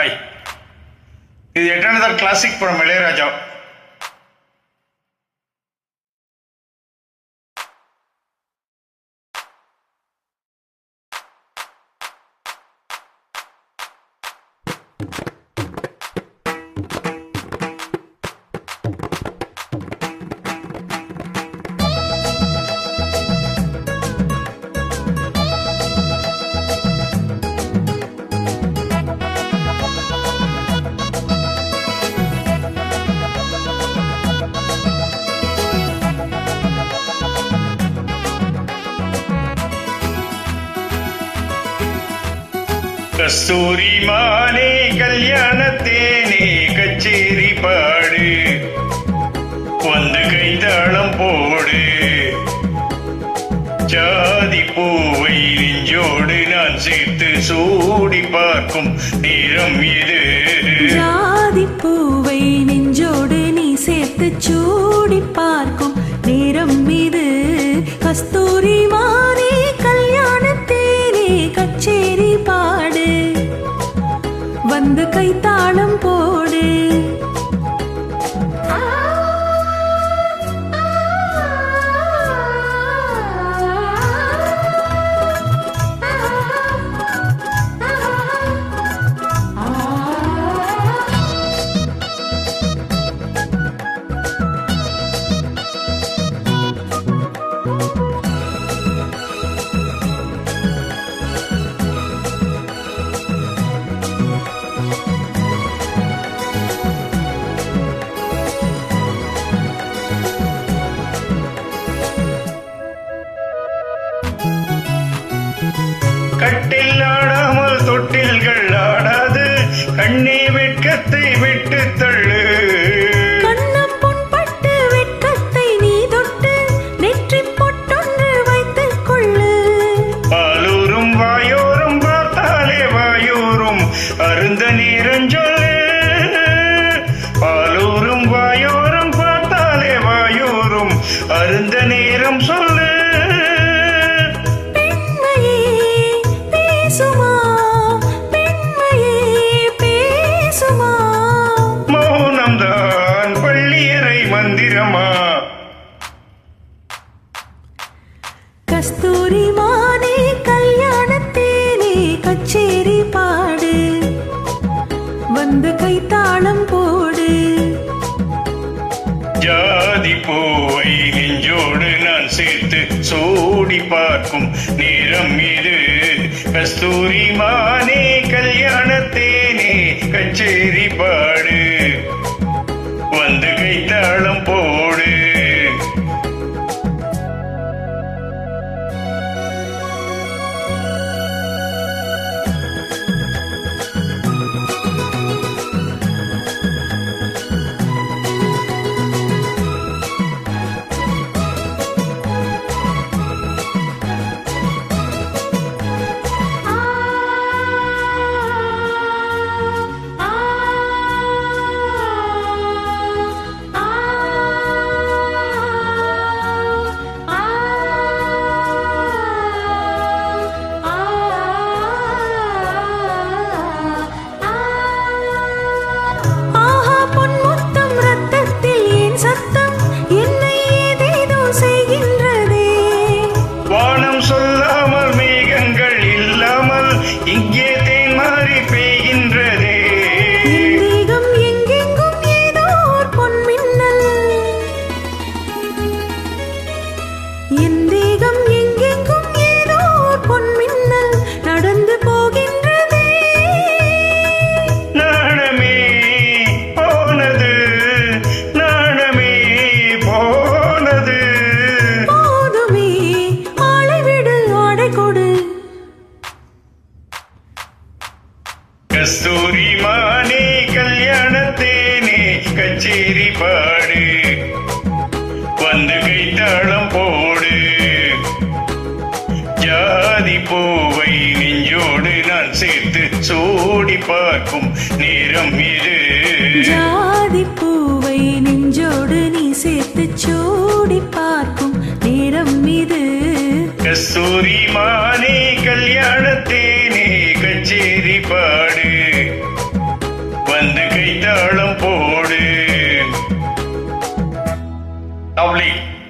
Hi. இது எட்டானதர் classic படம் இளையராஜா. கஸ்தூரி மானே கல்யாணத்தேனே கச்சேரி பாடு, வந்து கைத்தாளம் போடு, ஜாதி பூவை நெஞ்சோடு நான் சேர்த்து சூடி பார்க்கும் நேரம் இது. ஜாதி பூவை நெஞ்சோடு நீ சேர்த்து சூடி பார்க்கும் நேரம் இது. கஸ்தூரி மானே கல்யாணத்தேனே கச்சேரி பாடு, வந்து கைத்தாளம் போடு. கட்டில் ஆடாமல் தொட்டில்கள் ஆடாது, கண்ணே வெட்கத்தை விட்டு தள்ளு. கண்ணம் பொன்பட்டு வெட்கத்தை நீ தொட்டு நெற்றி பொட்டொன்று வைத்துக் கொள்ளு. பாலூரும் வாயோரும் பார்த்தாலே வாயோரும் அருந்த நேரம் சொல்லு. பாலூரும் வாயோரும் பார்த்தாலே வாயோரும் அருந்த நேரம் சொல்லு. மௌனம்தான் பள்ளியறை மந்திரமா? கஸ்தூரி மானே கல்யாணத்தேனே கச்சேரி பாடு, வந்து கைத்தாளம் போடு. ஜாதி பூவை நெஞ்சோடு நான் சேர்த்து சூடி பார்க்கும் நேரம் இது. கஸ்தூரி மானே கல்யாணத்தேனே கச்சேரி பாடு, வந்து கைத்தாளம் போடு. சொல்லாமல் மேகங்கள் இல்லாமல் இங்கே தேன் மாறி பெய்கின்றதே. மேகம் எங்கெங்கும் ஏதோ பொன்மின்னல், என் தேகம் எங்கெங்கும் ஏதோ பொன்மின்னல் நடந்து போகின்றதே. நாணமே போனது, நாணமே போனது. போதுமே ஆளை விடு, ஆடை கொடு. கஸ்தூரி மானே கல்யாணத்தேனே கச்சேரி பாடு, வந்து கைத்தாளம் போடு. ஜாதி பூவை நெஞ்சோடு நான் சேர்த்து சூடி பார்க்கும் நேரம் இது. ஜாதி பூவை நெஞ்சோடு நீ சேர்த்து சூடி பார்க்கும் நேரம் இது. கஸ்தூரி மானே கல்யாணத்தேனே கச்சேரி பாடு, லவ்லி.